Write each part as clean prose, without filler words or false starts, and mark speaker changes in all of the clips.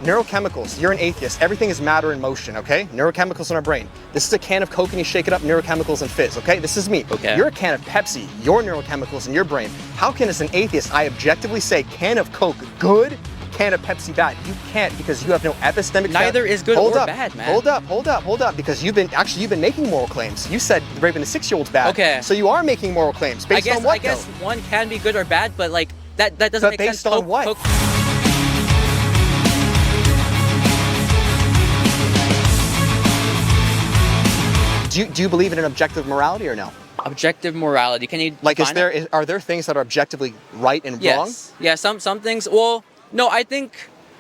Speaker 1: Neurochemicals, you're an atheist. Everything is matter in motion, okay? Neurochemicals in our brain. This is a can of Coke and you shake it up, neurochemicals and fizz, okay? This is me.
Speaker 2: Okay.
Speaker 1: You're a can of Pepsi, your neurochemicals in your brain. How can, as an atheist, I objectively say can of Coke good, can of Pepsi bad? You can't, because you have no epistemic.
Speaker 2: Neither is good or bad, man.
Speaker 1: Hold up, because you've been making moral claims. You said raping a 6-year-old's bad.
Speaker 2: Okay.
Speaker 1: So you are making moral claims based on what,
Speaker 2: I guess one can be good or bad, but like that doesn't
Speaker 1: but
Speaker 2: make
Speaker 1: based
Speaker 2: sense.
Speaker 1: on what? Do you believe in an objective morality or no?
Speaker 2: Objective morality. Can you
Speaker 1: like are there things that are objectively right and wrong?
Speaker 2: Yeah, some things. Well, no, I think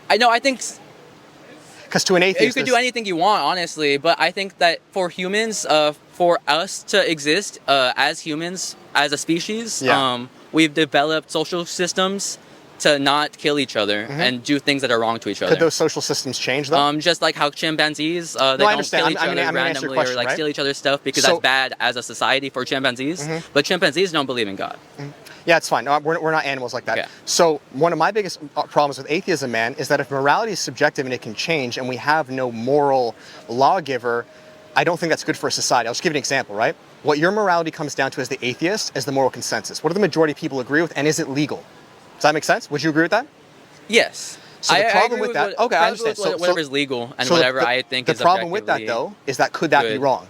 Speaker 1: because to an atheist
Speaker 2: you could do anything you want, honestly, but I think that for humans, for us to exist as humans, as a species, we've developed social systems to not kill each other and do things that are wrong to each other.
Speaker 1: Could those social systems change though?
Speaker 2: Just like how chimpanzees, they don't kill each other randomly or like steal each other's stuff because that's bad as a society for chimpanzees. But chimpanzees don't believe in God.
Speaker 1: Yeah, it's fine. No, we're not animals like that.
Speaker 2: Okay.
Speaker 1: So one of my biggest problems with atheism, man, is that if morality is subjective and it can change and we have no moral lawgiver, I don't think that's good for a society. I'll just give you an example, right? What your morality comes down to as the atheist is the moral consensus. What do the majority of people agree with, and is it legal? Does that make sense? Would you agree with that?
Speaker 2: Yes.
Speaker 1: So the problem with that, okay, I understand.
Speaker 2: So whatever is legal and whatever I think is
Speaker 1: the problem with that, though, is that could that be wrong?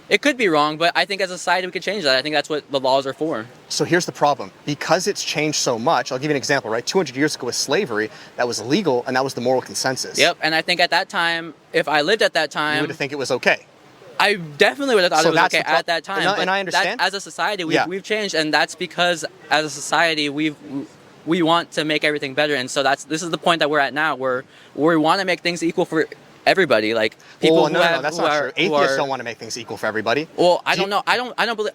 Speaker 2: It could be wrong, but I think as a society we could change that. I think that's what the laws are for.
Speaker 1: So here's the problem. Because it's changed so much, I'll give you an example, right? 200 years ago with slavery, that was legal, and that was the moral consensus.
Speaker 2: Yep, and I think at that time, if I lived at that time...
Speaker 1: You would think it was okay.
Speaker 2: I definitely would have thought it was okay at that time.
Speaker 1: And I understand.
Speaker 2: As a society, we've changed, and that's because as a society, we want to make everything better, and so this is the point that we're at now, where we want to make things equal for everybody. Like people
Speaker 1: that's not true. Atheists don't want to make things equal for everybody.
Speaker 2: Well, I don't know. I don't believe.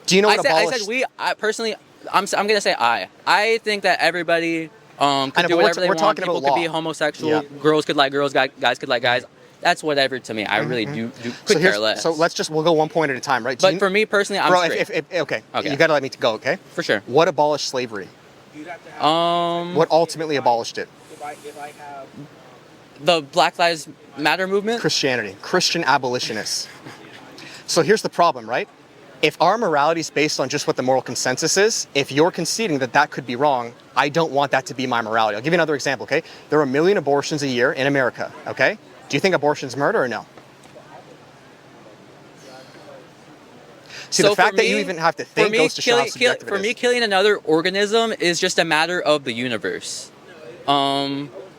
Speaker 1: Do you know what
Speaker 2: I said we. I personally, I'm gonna say I think that everybody could do whatever they want. People could be homosexual. Girls could like girls. Guys could like guys. That's whatever to me. I really could care less.
Speaker 1: So we'll go one point at a time, right?
Speaker 2: But for me personally, I'm straight.
Speaker 1: Okay, you gotta let me go, okay?
Speaker 2: For sure.
Speaker 1: What abolished slavery? What ultimately abolished it?
Speaker 2: The Black Lives Matter movement?
Speaker 1: Christianity. Christian abolitionists. So here's the problem, right? If our morality is based on just what the moral consensus is, if you're conceding that could be wrong, I don't want that to be my morality. I'll give you another example, okay? There are 1 million abortions a year in America, okay? Do you think abortion's murder or no? See, so the fact that you even have to think goes to show how subjective it is.
Speaker 2: For me, killing another organism is just a matter of the universe.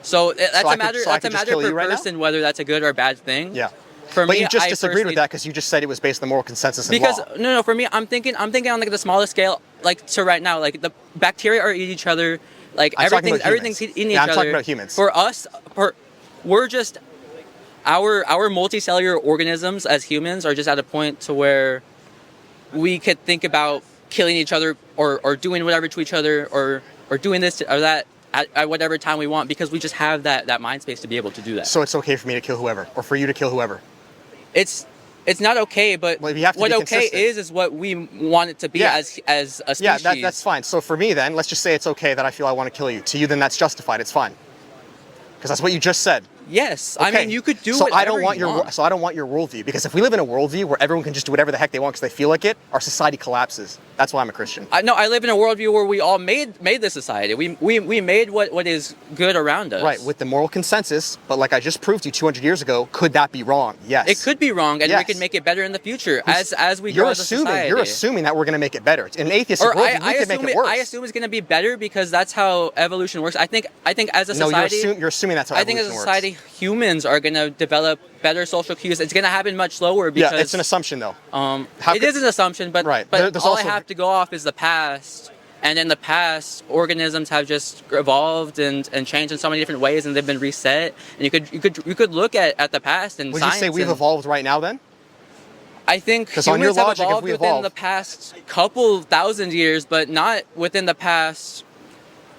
Speaker 2: So that's a matter per person whether that's a good or bad thing.
Speaker 1: Yeah.
Speaker 2: But
Speaker 1: you just disagreed with that because you just said it was based on the moral consensus and
Speaker 2: law. No, for me, I'm thinking on like the smallest scale, like to right now, like the bacteria are eating each other, like everything's eating each other.
Speaker 1: I'm talking about humans.
Speaker 2: For us, we're just our multicellular organisms as humans are just at a point to where we could think about killing each other or doing whatever to each other or doing this or that at whatever time we want because we just have that mind space to be able to do that.
Speaker 1: So it's okay for me to kill whoever or for you to kill whoever?
Speaker 2: It's not okay, but what okay is what we want it to be as a species.
Speaker 1: Yeah, that's fine. So for me then, let's just say it's okay that I feel I want to kill you. To you then that's justified, it's fine. Because that's what you just said.
Speaker 2: Yes, okay. I mean you could do
Speaker 1: so
Speaker 2: whatever
Speaker 1: I don't want
Speaker 2: you want.
Speaker 1: So I don't want your worldview because if we live in a worldview where everyone can just do whatever the heck they want because they feel like it, our society collapses. That's why I'm a Christian.
Speaker 2: I live in a worldview where we all made this society. We made what is good around us.
Speaker 1: Right, with the moral consensus. But like I just proved to you 200 years ago, could that be wrong? Yes.
Speaker 2: It could be wrong, and we can make it better in the future as we grow as a society.
Speaker 1: You're assuming that we're going to make it better. In an atheist worldview, we could make it worse.
Speaker 2: I assume it's going to be better because that's how evolution works. I think as a society,
Speaker 1: you're assuming that's how evolution works.
Speaker 2: I think as a society, humans are going to develop better social cues. It's going to happen much slower because...
Speaker 1: Yeah, it's an assumption, though.
Speaker 2: It is an assumption, but all I have to go off is the past. And in the past, organisms have just evolved and changed in so many different ways, and they've been reset. And you could look at the past and
Speaker 1: would you say we've evolved right now, then?
Speaker 2: I think humans have evolved within the past couple thousand years, but not within the past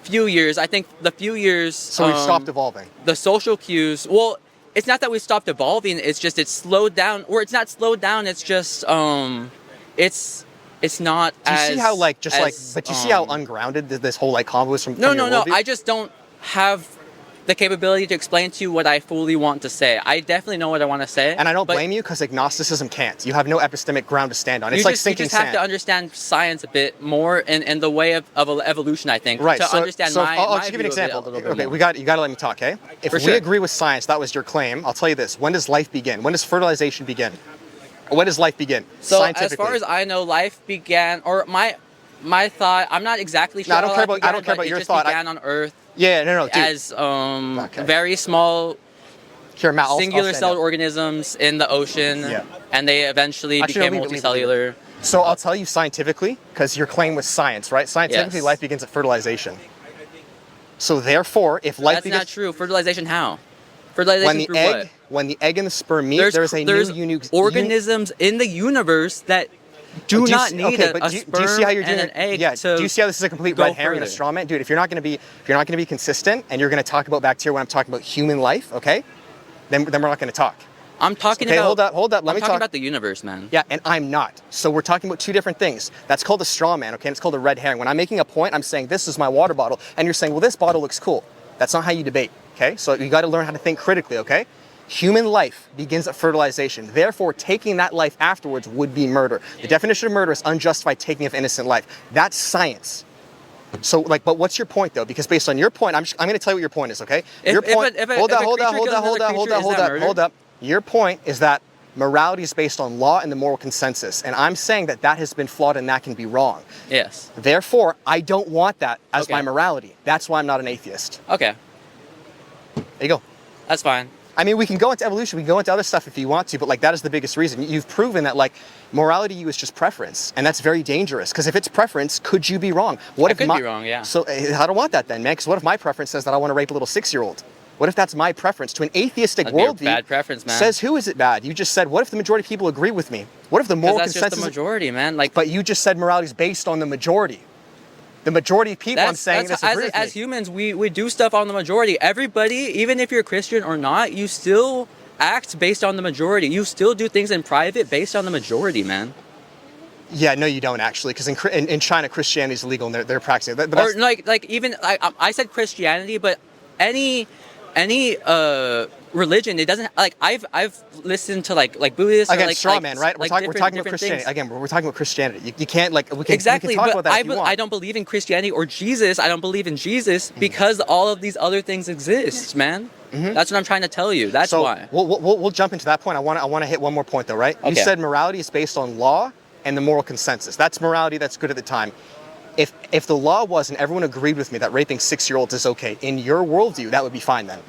Speaker 2: few years. I think the few years...
Speaker 1: So we've stopped evolving.
Speaker 2: The social cues... Well, it's not that we stopped evolving. It's just it's slowed down. Or it's not slowed down. It's just... It's not
Speaker 1: do you
Speaker 2: as...
Speaker 1: see how, but do you see how ungrounded this whole, convo is from
Speaker 2: No.
Speaker 1: worldview?
Speaker 2: I just don't have the capability to explain to you what I fully want to say. I definitely know what I want to say.
Speaker 1: And I don't
Speaker 2: but
Speaker 1: blame you, because agnosticism can't. You have no epistemic ground to stand on. It's
Speaker 2: you
Speaker 1: like
Speaker 2: just,
Speaker 1: sinking
Speaker 2: you just have
Speaker 1: sand.
Speaker 2: to understand science a bit more in the way of evolution, I think.
Speaker 1: Right.
Speaker 2: To understand
Speaker 1: so
Speaker 2: my,
Speaker 1: I'll
Speaker 2: my
Speaker 1: just give you an
Speaker 2: view of it a
Speaker 1: example.
Speaker 2: little bit
Speaker 1: Okay,
Speaker 2: more.
Speaker 1: you got to let me talk, okay? If
Speaker 2: For
Speaker 1: we
Speaker 2: sure.
Speaker 1: agree with science, that was your claim. I'll tell you this: when does life begin? When does fertilization begin? When does life begin?
Speaker 2: So as
Speaker 1: Scientifically.
Speaker 2: far as I know, life began, or my thought. I'm not exactly sure.
Speaker 1: No, I don't
Speaker 2: how
Speaker 1: care
Speaker 2: life
Speaker 1: about- I don't
Speaker 2: began,
Speaker 1: care
Speaker 2: but
Speaker 1: about your
Speaker 2: it just
Speaker 1: thought.
Speaker 2: began on Earth
Speaker 1: Yeah, no, dude.
Speaker 2: as
Speaker 1: Okay.
Speaker 2: very small
Speaker 1: Here, Matt, I'll
Speaker 2: singular
Speaker 1: stand
Speaker 2: celled
Speaker 1: up.
Speaker 2: organisms in the ocean,
Speaker 1: Yeah.
Speaker 2: and they eventually
Speaker 1: Actually,
Speaker 2: became
Speaker 1: no, leave it, leave it, leave it.
Speaker 2: multicellular.
Speaker 1: So I'll tell you scientifically, because your claim was science, right? Scientifically,
Speaker 2: Yes.
Speaker 1: life begins at fertilization. So therefore, if life
Speaker 2: That's
Speaker 1: begins
Speaker 2: not true. Fertilization how? Fertilization
Speaker 1: when the
Speaker 2: through
Speaker 1: egg,
Speaker 2: what?
Speaker 1: when the egg and the sperm meet,
Speaker 2: There's
Speaker 1: there's a
Speaker 2: there's
Speaker 1: new
Speaker 2: organisms in the universe that do
Speaker 1: you
Speaker 2: not
Speaker 1: see-
Speaker 2: need
Speaker 1: okay,
Speaker 2: a
Speaker 1: but do you
Speaker 2: sperm
Speaker 1: see how you're doing
Speaker 2: and an egg
Speaker 1: Yeah.
Speaker 2: to
Speaker 1: Do you see how this is a complete
Speaker 2: go
Speaker 1: red herring and a
Speaker 2: further.
Speaker 1: straw man, dude? If you're not going to be consistent, and you're going to talk about bacteria when I'm talking about human life, okay? Then we're not going to talk.
Speaker 2: I'm talking
Speaker 1: Okay,
Speaker 2: about.
Speaker 1: hold up. Let
Speaker 2: I'm
Speaker 1: me
Speaker 2: talking
Speaker 1: talk.
Speaker 2: about the universe, man.
Speaker 1: Yeah, and I'm not. So we're talking about two different things. That's called a straw man, okay? And it's called a red herring. When I'm making a point, I'm saying this is my water bottle, and you're saying, well, this bottle looks cool. That's not how you debate, okay? So you got to learn how to think critically, okay? Human life begins at fertilization. Therefore, taking that life afterwards would be murder. The definition of murder is unjustified taking of innocent life. That's science. So, like, but what's your point though? Because based on your point, I'm going to tell you what your point is, okay? Your point. Hold up. Your point is that morality is based on law and the moral consensus, and I'm saying that that has been flawed and that can be wrong.
Speaker 2: Yes.
Speaker 1: Therefore, I don't want that as
Speaker 2: Okay.
Speaker 1: my morality. That's why I'm not an atheist.
Speaker 2: Okay.
Speaker 1: There you go.
Speaker 2: That's fine.
Speaker 1: I mean, we can go into evolution, we can go into other stuff if you want to, but like that is the biggest reason. You've proven that like morality to you is just preference, and that's very dangerous. Because if it's preference, could you be wrong? What
Speaker 2: I
Speaker 1: if
Speaker 2: could
Speaker 1: my,
Speaker 2: be wrong, yeah.
Speaker 1: So I don't want that then, man. Because what if my preference says that I want to rape a little 6-year-old? What if that's my preference? To an atheistic
Speaker 2: That'd be a
Speaker 1: worldview,
Speaker 2: bad preference, man.
Speaker 1: says who is it bad? You just said, what if the majority of people agree with me? What if the moral
Speaker 2: Because that's
Speaker 1: consensus?
Speaker 2: just the majority, man. Like,
Speaker 1: But you just said morality is based on the majority. The majority of people, I'm saying, disagree with me.
Speaker 2: as humans, we do stuff on the majority. Everybody, even if you're Christian or not, you still act based on the majority. You still do things in private based on the majority, man.
Speaker 1: Yeah, no, you don't actually, because in China, Christianity is illegal and they're practicing it. But
Speaker 2: Or
Speaker 1: that's-
Speaker 2: like even I said Christianity, but any religion, it doesn't like I've listened to like Buddhists
Speaker 1: Again,
Speaker 2: or, like,
Speaker 1: straw
Speaker 2: like,
Speaker 1: man, right? We're
Speaker 2: like
Speaker 1: talking about
Speaker 2: different
Speaker 1: Christianity.
Speaker 2: things.
Speaker 1: Again, we're talking about Christianity. You can't like we can
Speaker 2: Exactly,
Speaker 1: talk
Speaker 2: but
Speaker 1: about that if you want.
Speaker 2: I don't believe in Christianity or Jesus. I don't believe in Jesus because all of these other things exist, man. That's what I'm trying to tell you. That's
Speaker 1: so
Speaker 2: why.
Speaker 1: we'll jump into that point. I want to hit one more point though, right? You
Speaker 2: Okay.
Speaker 1: said morality is based on law and the moral consensus. That's morality. That's good at the time. If the law was and everyone agreed with me that raping 6-year-olds is okay in your worldview, that would be fine then.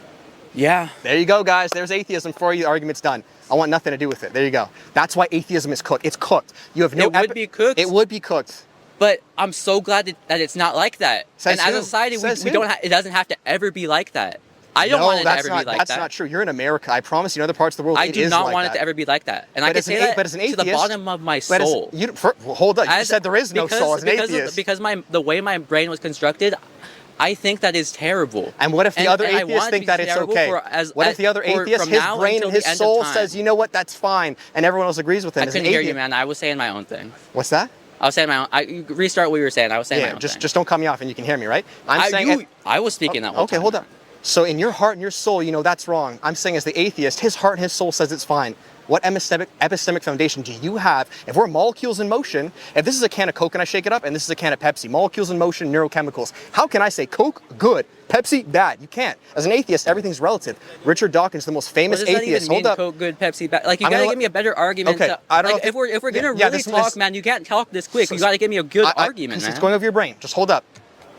Speaker 2: Yeah.
Speaker 1: There you go, guys. There's atheism for you. The argument's done. I want nothing to do with it. There you go. That's why atheism is cooked. It's cooked. You have no.
Speaker 2: It would be cooked?
Speaker 1: It would be cooked.
Speaker 2: But I'm so glad that it's not like that.
Speaker 1: Says
Speaker 2: and as
Speaker 1: who?
Speaker 2: a society,
Speaker 1: Says
Speaker 2: we
Speaker 1: who?
Speaker 2: don't. It doesn't have to ever be like that. I don't
Speaker 1: No,
Speaker 2: want it to
Speaker 1: that's
Speaker 2: ever
Speaker 1: not,
Speaker 2: be like
Speaker 1: that's
Speaker 2: that.
Speaker 1: not true. You're in America. I promise you, in other parts of the world,
Speaker 2: I
Speaker 1: it
Speaker 2: do
Speaker 1: is
Speaker 2: not
Speaker 1: like
Speaker 2: want
Speaker 1: that.
Speaker 2: it to ever be like that. And
Speaker 1: But
Speaker 2: I can
Speaker 1: as an
Speaker 2: say
Speaker 1: a-
Speaker 2: that
Speaker 1: but as an
Speaker 2: to the
Speaker 1: atheist-
Speaker 2: bottom of my
Speaker 1: But
Speaker 2: soul.
Speaker 1: well, hold up. You
Speaker 2: As-
Speaker 1: said there is no soul as an
Speaker 2: because
Speaker 1: atheist.
Speaker 2: Because the way my brain was constructed, I think that is terrible.
Speaker 1: And what if the other
Speaker 2: and I
Speaker 1: atheists
Speaker 2: want it
Speaker 1: think
Speaker 2: to
Speaker 1: that
Speaker 2: be
Speaker 1: it's
Speaker 2: terrible
Speaker 1: okay? What if the other
Speaker 2: for-
Speaker 1: atheist,
Speaker 2: from
Speaker 1: his
Speaker 2: now
Speaker 1: brain
Speaker 2: until
Speaker 1: and his
Speaker 2: the end of
Speaker 1: soul
Speaker 2: time.
Speaker 1: says, you know what, that's fine, and everyone else agrees with him?
Speaker 2: I
Speaker 1: As an
Speaker 2: couldn't hear you,
Speaker 1: atheist-
Speaker 2: man. I was saying my own thing.
Speaker 1: What's that?
Speaker 2: I was saying my own. You restart what you were saying. I was saying my
Speaker 1: Yeah,
Speaker 2: own
Speaker 1: just
Speaker 2: thing.
Speaker 1: just don't cut me off, and you can hear me, right? I'm saying.
Speaker 2: I was speaking that one
Speaker 1: Okay,
Speaker 2: time.
Speaker 1: hold up. So in your heart and your soul, you know that's wrong. I'm saying as the atheist, his heart and his soul says it's fine. What epistemic foundation do you have? If we're molecules in motion, if this is a can of Coke and I shake it up, and this is a can of Pepsi, molecules in motion, neurochemicals, how can I say Coke, good, Pepsi, bad? You can't. As an atheist, everything's relative. Richard Dawkins, the most
Speaker 2: What
Speaker 1: famous
Speaker 2: does that
Speaker 1: atheist.
Speaker 2: even mean?
Speaker 1: Hold up.
Speaker 2: Coke, good, Pepsi, bad. Like you
Speaker 1: I'm
Speaker 2: gotta
Speaker 1: gonna
Speaker 2: give me a better argument.
Speaker 1: Okay,
Speaker 2: to-
Speaker 1: I don't know
Speaker 2: like,
Speaker 1: if
Speaker 2: if we're gonna
Speaker 1: yeah,
Speaker 2: really
Speaker 1: this-
Speaker 2: talk,
Speaker 1: this-
Speaker 2: man, you can't talk this quick. You gotta give me a good argument,
Speaker 1: It's
Speaker 2: man.
Speaker 1: going over your brain. Just hold up.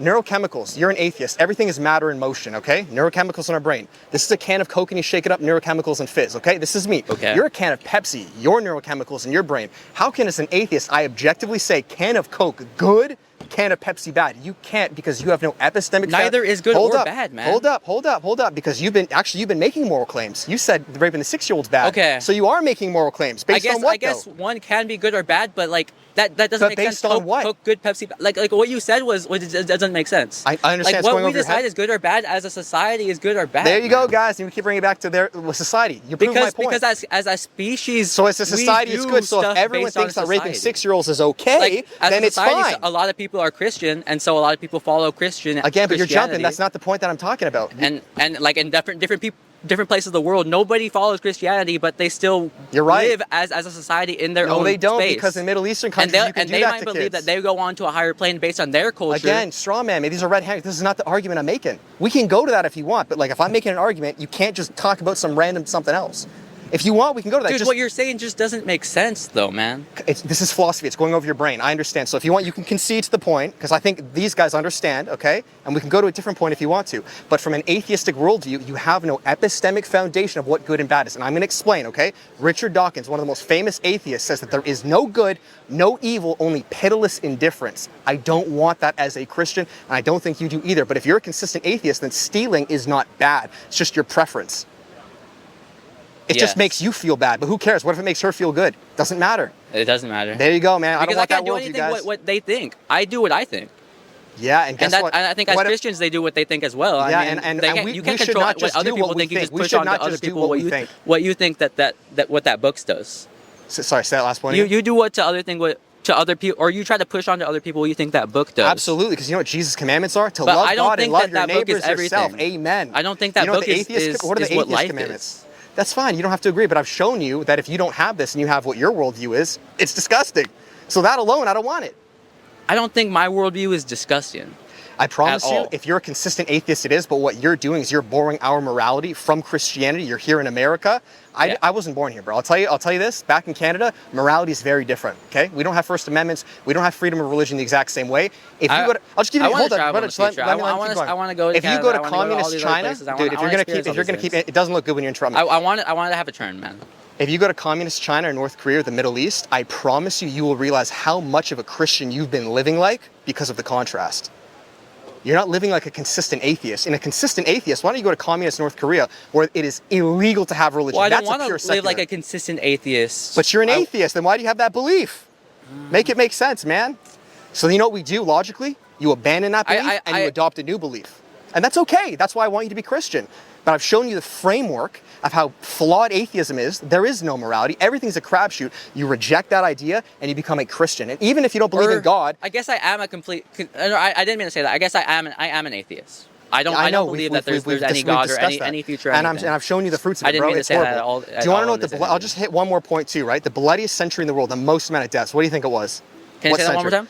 Speaker 1: Neurochemicals. You're an atheist. Everything is matter in motion, okay? Neurochemicals in our brain. This is a can of Coke and you shake it up, neurochemicals and fizz, okay? This is me.
Speaker 2: Okay.
Speaker 1: You're a can of Pepsi. Your neurochemicals in your brain. How can, as an atheist, I objectively say can of Coke good, can of Pepsi bad? You can't because you have no epistemic.
Speaker 2: Neither is good
Speaker 1: Hold
Speaker 2: or
Speaker 1: up.
Speaker 2: bad, man.
Speaker 1: Hold up, because you've been making moral claims. You said raping the 6-year-old's bad.
Speaker 2: Okay.
Speaker 1: So you are making moral claims based on what
Speaker 2: I guess
Speaker 1: though?
Speaker 2: one can be good or bad, but like That doesn't
Speaker 1: But
Speaker 2: make
Speaker 1: based
Speaker 2: sense.
Speaker 1: on
Speaker 2: Coke,
Speaker 1: what?
Speaker 2: Coke, good Pepsi. Like what you said was it doesn't make sense.
Speaker 1: I understand
Speaker 2: Like
Speaker 1: it's
Speaker 2: what
Speaker 1: going
Speaker 2: we
Speaker 1: over your
Speaker 2: decide
Speaker 1: head.
Speaker 2: is good or bad as a society is good or bad.
Speaker 1: There you go,
Speaker 2: man.
Speaker 1: guys. You keep bringing it back to their society. You're proving my point.
Speaker 2: Because as a species,
Speaker 1: so as a
Speaker 2: we
Speaker 1: society, it's
Speaker 2: do
Speaker 1: good. So if
Speaker 2: stuff
Speaker 1: everyone
Speaker 2: based on
Speaker 1: thinks that raping
Speaker 2: society.
Speaker 1: 6-year-olds is okay,
Speaker 2: Like, as
Speaker 1: then
Speaker 2: a
Speaker 1: it's
Speaker 2: society,
Speaker 1: fine.
Speaker 2: a lot of people are Christian, and so a lot of people follow Christian.
Speaker 1: Again, but you're jumping.
Speaker 2: Christianity.
Speaker 1: That's not the point that I'm talking about.
Speaker 2: And like in different places of the world, nobody follows Christianity, but they still
Speaker 1: You're right.
Speaker 2: live as a society in their own
Speaker 1: No, they don't,
Speaker 2: space.
Speaker 1: because in Middle Eastern
Speaker 2: and
Speaker 1: countries, you can
Speaker 2: and
Speaker 1: do
Speaker 2: they
Speaker 1: that
Speaker 2: might
Speaker 1: to
Speaker 2: believe
Speaker 1: kids.
Speaker 2: that they go on to a higher plane based on their culture.
Speaker 1: Again, straw man, these are red herrings. This is not the argument I'm making. We can go to that if you want, but like if I'm making an argument, you can't just talk about some random something else. If you want, we can go to that.
Speaker 2: Dude,
Speaker 1: Just,
Speaker 2: what you're saying just doesn't make sense, though, man.
Speaker 1: this is philosophy. It's going over your brain. I understand. So if you want, you can concede to the point, because I think these guys understand, okay? And we can go to a different point if you want to. But from an atheistic worldview, you have no epistemic foundation of what good and bad is. And I'm going to explain, okay? Richard Dawkins, one of the most famous atheists, says that there is no good, no evil, only pitiless indifference. I don't want that as a Christian, and I don't think you do either. But if you're a consistent atheist, then stealing is not bad. It's just your preference. It just makes you feel bad, but who cares? What if it makes her feel good? Doesn't matter.
Speaker 2: It doesn't matter.
Speaker 1: There you go, man.
Speaker 2: Because
Speaker 1: I don't want that
Speaker 2: can't do
Speaker 1: world, you
Speaker 2: anything
Speaker 1: guys.
Speaker 2: what they think. I do what I think.
Speaker 1: Yeah, and guess what?
Speaker 2: And I think as Christians, they do what they think as well.
Speaker 1: Yeah,
Speaker 2: I mean, you can't
Speaker 1: should
Speaker 2: control
Speaker 1: not
Speaker 2: what
Speaker 1: just
Speaker 2: other
Speaker 1: do
Speaker 2: people
Speaker 1: what we
Speaker 2: think. You just
Speaker 1: think. We
Speaker 2: push
Speaker 1: should
Speaker 2: on to
Speaker 1: not
Speaker 2: other
Speaker 1: just do
Speaker 2: people
Speaker 1: what
Speaker 2: what
Speaker 1: we
Speaker 2: you
Speaker 1: think.
Speaker 2: what you think that what that book does.
Speaker 1: Sorry, say that last point.
Speaker 2: You do what to other people, or you try to push on to other people what you think that book does.
Speaker 1: Absolutely, because you know what Jesus' commandments are? To
Speaker 2: But
Speaker 1: love
Speaker 2: I don't
Speaker 1: God and
Speaker 2: think
Speaker 1: love
Speaker 2: that
Speaker 1: your
Speaker 2: book is
Speaker 1: neighbors yourself.
Speaker 2: everything.
Speaker 1: Amen.
Speaker 2: I don't think that
Speaker 1: you know
Speaker 2: book
Speaker 1: what
Speaker 2: is
Speaker 1: what are the
Speaker 2: what
Speaker 1: atheist
Speaker 2: life
Speaker 1: commandments?
Speaker 2: is.
Speaker 1: That's fine. You don't have to agree, but I've shown you that if you don't have this and you have what your worldview is, it's disgusting. So that alone, I don't want it.
Speaker 2: I don't think my worldview is disgusting.
Speaker 1: I promise
Speaker 2: At
Speaker 1: you,
Speaker 2: all.
Speaker 1: if you're a consistent atheist, it is. But what you're doing is you're borrowing our morality from Christianity. You're here in America. I wasn't born here, bro. I'll tell you this. Back in Canada, morality is very different. Okay, we don't have First Amendments. We don't have freedom of religion the exact same way. If you go to, I'll just give you. Hold on, brother.
Speaker 2: I want to go to
Speaker 1: If you go to
Speaker 2: Canada,
Speaker 1: communist China, dude, if you're gonna keep it, it doesn't look good when you interrupt me.
Speaker 2: I want to have a turn, man.
Speaker 1: If you go to communist China or North Korea or the Middle East, I promise you, you will realize how much of a Christian you've been living like because of the contrast. You're not living like a consistent atheist. In a consistent atheist, why don't you go to communist North Korea where it is illegal to have religion?
Speaker 2: Well, I don't
Speaker 1: That's
Speaker 2: want
Speaker 1: a pure
Speaker 2: to live like
Speaker 1: secular.
Speaker 2: a consistent atheist.
Speaker 1: But you're an atheist, then why do you have that belief? Make it make sense, man. So you know what we do logically? You abandon that belief and you adopt a new belief. And that's okay. That's why I want you to be Christian. But I've shown you the framework of how flawed atheism is. There is no morality. Everything's a crapshoot. You reject that idea and you become a Christian. And even if you don't believe in God,
Speaker 2: I guess I am a complete. I didn't mean to say that. I guess I am an atheist. I don't believe that there's any God or any future.
Speaker 1: And I've shown you the fruits of it,
Speaker 2: I didn't
Speaker 1: bro.
Speaker 2: mean to
Speaker 1: It's
Speaker 2: say that
Speaker 1: horrible.
Speaker 2: at all.
Speaker 1: Do you want to know what the? I'll just hit one more point too, right? The bloodiest century in the world, the most amount of deaths. What do you think it was?
Speaker 2: Can you say that one more time?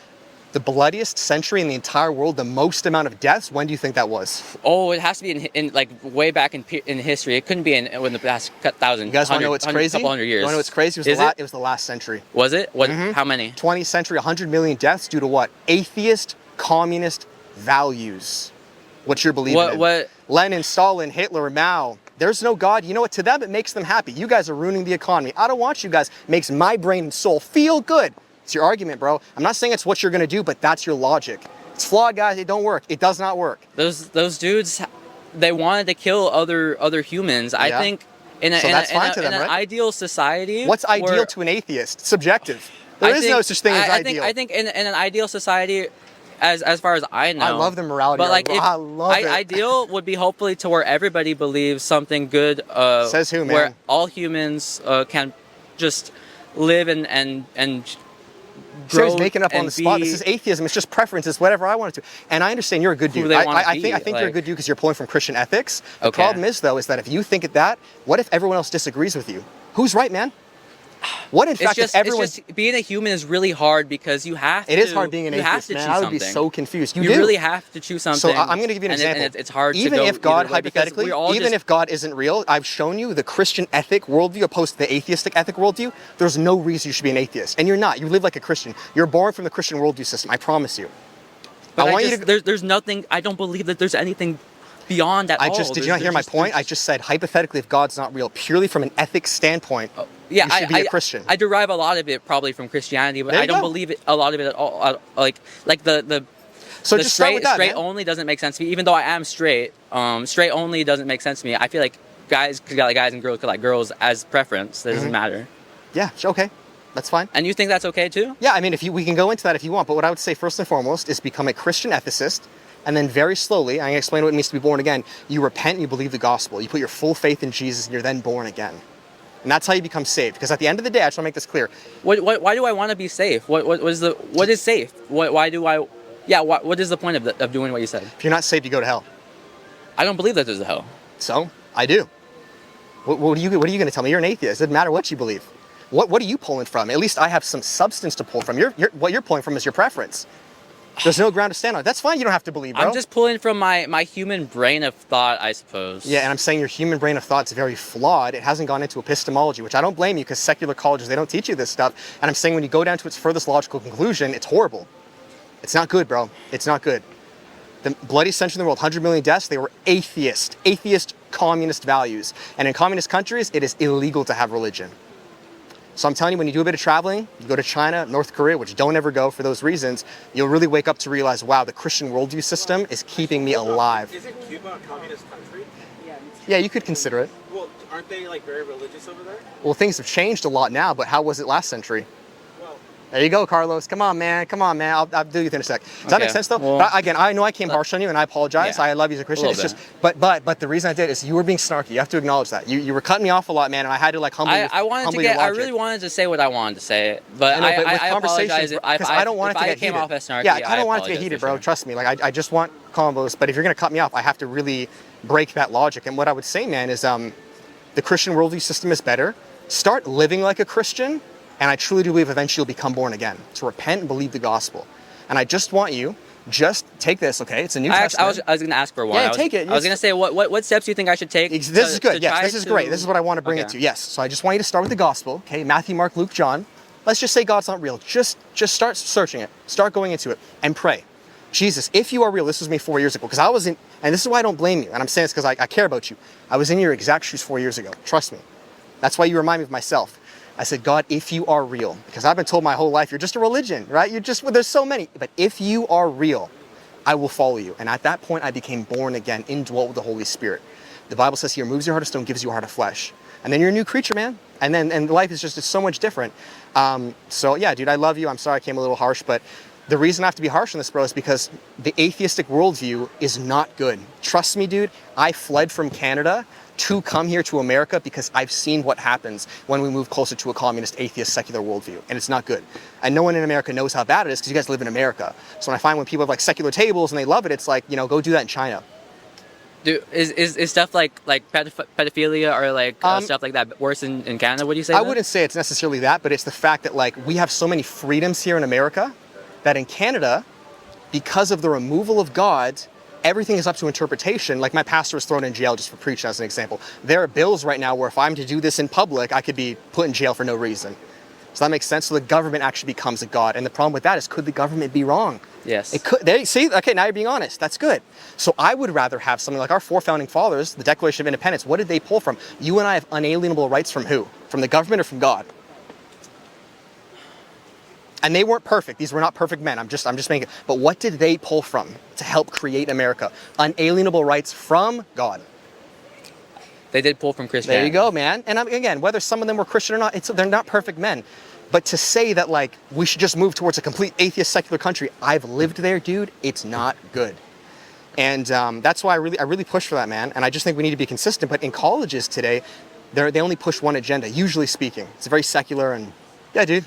Speaker 1: The bloodiest century in the entire world, the most amount of deaths. When do you think that was?
Speaker 2: Oh, it has to be in like way back in history. It couldn't be in the past 1,000.
Speaker 1: You guys want to know what's crazy?
Speaker 2: Couple hundred years.
Speaker 1: You want to know what's crazy? It was the last century.
Speaker 2: Was it? What? How many?
Speaker 1: 20th century, 100 million deaths due to what? Atheist, communist values. What you're believing in.
Speaker 2: What?
Speaker 1: Lenin, Stalin, Hitler, Mao. There's no God. You know what? To them, it makes them happy. You guys are ruining the economy. I don't want you guys. It makes my brain and soul feel good. It's your argument, bro. I'm not saying it's what you're going to do, but that's your logic. It's flawed, guys. It don't work. It does not work.
Speaker 2: Those dudes, they wanted to kill other humans. I think in an ideal society.
Speaker 1: What's ideal to an atheist? Subjective. There is no such thing as ideal.
Speaker 2: I think in an ideal society, as far as I know.
Speaker 1: I love the morality.
Speaker 2: But like,
Speaker 1: I love it.
Speaker 2: Ideal would be hopefully to where everybody believes something good.
Speaker 1: Says who, man?
Speaker 2: Where all humans can just live and
Speaker 1: So he's making up on the spot. This is atheism. It's just preference. It's whatever I want it to. And I understand you're a good dude. I think you're a good dude because you're pulling from Christian ethics. The problem is, though, is that if you think that, what if everyone else disagrees with you? Who's right, man? What in fact if everyone...
Speaker 2: It's just being a human is really hard because you have to...
Speaker 1: It is hard being an atheist, man. I would be so confused. You
Speaker 2: really have to choose something.
Speaker 1: So I'm going to give you an example.
Speaker 2: And it's hard
Speaker 1: even
Speaker 2: to go
Speaker 1: if God,
Speaker 2: either way
Speaker 1: hypothetically, even if God isn't real, I've shown you the Christian ethic worldview opposed to the atheistic ethic worldview. There's no reason you should be an atheist. And you're not. You live like a Christian. You're born from the Christian worldview system. I promise you.
Speaker 2: But there's nothing... I don't believe that there's anything... beyond that.
Speaker 1: Did you not hear my point? I just said hypothetically, if God's not real, purely from an ethics standpoint, you should be a Christian.
Speaker 2: I derive a lot of it probably from Christianity, but I don't believe it. A lot of it at all. Like the straight only doesn't make sense to me. Even though I am straight, straight only doesn't make sense to me. I feel like guys could like guys and girls could like girls as preference. That doesn't matter.
Speaker 1: Yeah. Okay. That's fine.
Speaker 2: And you think that's okay too?
Speaker 1: Yeah, I mean, we can go into that if you want, but what I would say first and foremost is become a Christian ethicist, and then very slowly, I'm going to explain what it means to be born again. You repent and you believe the gospel. You put your full faith in Jesus, and you're then born again. And that's how you become saved. Because at the end of the day, I just want to make this clear.
Speaker 2: Why do I want to be safe? What is safe? What is the point of doing what you said?
Speaker 1: If you're not saved, you go to hell.
Speaker 2: I don't believe that there's a hell.
Speaker 1: So, I do. What are you going to tell me? You're an atheist. It doesn't matter what you believe. What are you pulling from? At least I have some substance to pull from. What you're pulling from is your preference. There's no ground to stand on. That's fine. You don't have to believe, bro.
Speaker 2: I'm just pulling from my human brain of thought, I suppose.
Speaker 1: Yeah, and I'm saying your human brain of thought is very flawed. It hasn't gone into epistemology, which I don't blame you because secular colleges, they don't teach you this stuff. And I'm saying when you go down to its furthest logical conclusion, it's horrible. It's not good, bro. It's not good. The bloodiest century in the world, 100 million deaths, they were atheist communist values. And in communist countries, it is illegal to have religion. So I'm telling you, when you do a bit of traveling, you go to China, North Korea, which don't ever go for those reasons, you'll really wake up to realize, wow, the Christian worldview system is keeping me alive.
Speaker 3: Isn't Cuba a communist country?
Speaker 1: Yeah, you could consider it.
Speaker 3: Well, aren't they like very religious over there?
Speaker 1: Well, things have changed a lot now, but how was it last century?
Speaker 3: Well,
Speaker 1: There you go, Carlos. Come on, man. I'll do you in a sec. Does that make sense, though?
Speaker 2: Well,
Speaker 1: but again, I know I came harsh on you, and I apologize.
Speaker 2: Yeah,
Speaker 1: I love you as a Christian.
Speaker 2: a
Speaker 1: It's
Speaker 2: little
Speaker 1: just, but the reason I did is you were being snarky. You have to acknowledge that. You were cutting me off a lot, man, and I had to like humble
Speaker 2: I really wanted to say what I wanted to say, but I apologize
Speaker 1: because I don't want it to get
Speaker 2: came
Speaker 1: heated.
Speaker 2: off as snarky.
Speaker 1: Yeah, I don't want it to get
Speaker 2: apologize
Speaker 1: heated,
Speaker 2: for
Speaker 1: bro.
Speaker 2: sure.
Speaker 1: Trust me. Like I just want combos. But if you're gonna cut me off, I have to really break that logic. And what I would say, man, is the Christian worldview system is better. Start living like a Christian. And I truly do believe eventually you'll become born again. To repent and believe the gospel. And I just want you, just take this, okay? It's a New Testament.
Speaker 2: I was going to ask for one.
Speaker 1: Yeah, take it.
Speaker 2: I was going to say, what steps do you think I should take?
Speaker 1: This is good. Yes, this is great. This is what I want to bring it to. Yes. So I just want you to start with the gospel, okay? Matthew, Mark, Luke, John. Let's just say God's not real. Just start searching it. Start going into it and pray. Jesus, if you are real, this was me 4 years ago, because I was in, and this is why I don't blame you, and I'm saying this because I care about you. I was in your exact shoes 4 years ago. Trust me. That's why you remind me of myself. I said, God, if you are real, because I've been told my whole life, you're just a religion, right? There's so many, but if you are real, I will follow you. And at that point, I became born again, indwelt with the Holy Spirit. The Bible says he removes your heart of stone, gives you a heart of flesh. And then you're a new creature, man. And life is just so much different. So yeah, dude, I love you. I'm sorry I came a little harsh, but the reason I have to be harsh on this, bro, is because the atheistic worldview is not good. Trust me, dude, I fled from Canada to come here to America because I've seen what happens when we move closer to a communist, atheist, secular worldview, and it's not good. And no one in America knows how bad it is because you guys live in America. So when I find when people have like secular tables and they love it, it's like, go do that in China.
Speaker 2: Dude, is stuff like pedophilia or like stuff like that worse in Canada? Would you say?
Speaker 1: I wouldn't say it's necessarily that, but it's the fact that like we have so many freedoms here in America that in Canada, because of the removal of God, everything is up to interpretation. Like my pastor was thrown in jail just for preaching, as an example. There are bills right now where if I'm to do this in public, I could be put in jail for no reason. So that makes sense. So the government actually becomes a god. And the problem with that is, could the government be wrong?
Speaker 2: Yes.
Speaker 1: It could. See, okay, now you're being honest. That's good. So I would rather have something like our four founding fathers, the Declaration of Independence. What did they pull from? You and I have unalienable rights from who? From the government or from God? And they weren't perfect. These were not perfect men. I'm just making it. But what did they pull from to help create America? Unalienable rights from God.
Speaker 2: They did pull from Christianity.
Speaker 1: There you go, man. And again, whether some of them were Christian or not, they're not perfect men. But to say that like we should just move towards a complete atheist secular country, I've lived there, dude. It's not good. And that's why I really push for that, man. And I just think we need to be consistent. But in colleges today, they only push one agenda, usually speaking. It's very secular and yeah, dude.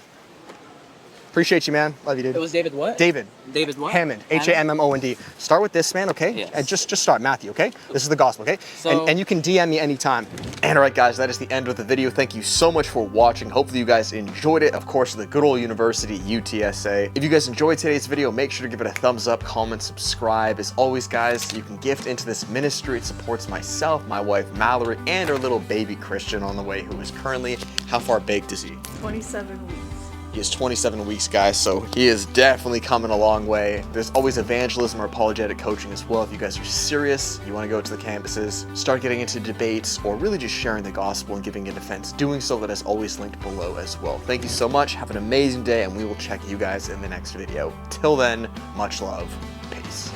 Speaker 1: Appreciate you, man. Love you, dude.
Speaker 2: It was David what?
Speaker 1: David.
Speaker 2: David what?
Speaker 1: Hammond. Hammond. Start with this, man, okay?
Speaker 2: Yes.
Speaker 1: And just start, Matthew, okay? This is the gospel, okay?
Speaker 2: So,
Speaker 1: and you can DM me anytime. And all right, guys, that is the end of the video. Thank you so much for watching. Hopefully you guys enjoyed it. Of course, the good old university, UTSA. If you guys enjoyed today's video, make sure to give it a thumbs up, comment, subscribe. As always, guys, you can gift into this ministry. It supports myself, my wife, Mallory, and our little baby Christian on the way, who is currently, how far baked is he?
Speaker 4: 27 weeks.
Speaker 1: He is 27 weeks, guys, so he is definitely coming a long way. There's always evangelism or apologetic coaching as well. If you guys are serious, you want to go to the campuses, start getting into debates, or really just sharing the gospel and giving a defense, doing so, that is always linked below as well. Thank you so much. Have an amazing day, and we will check you guys in the next video. Till then, much love. Peace.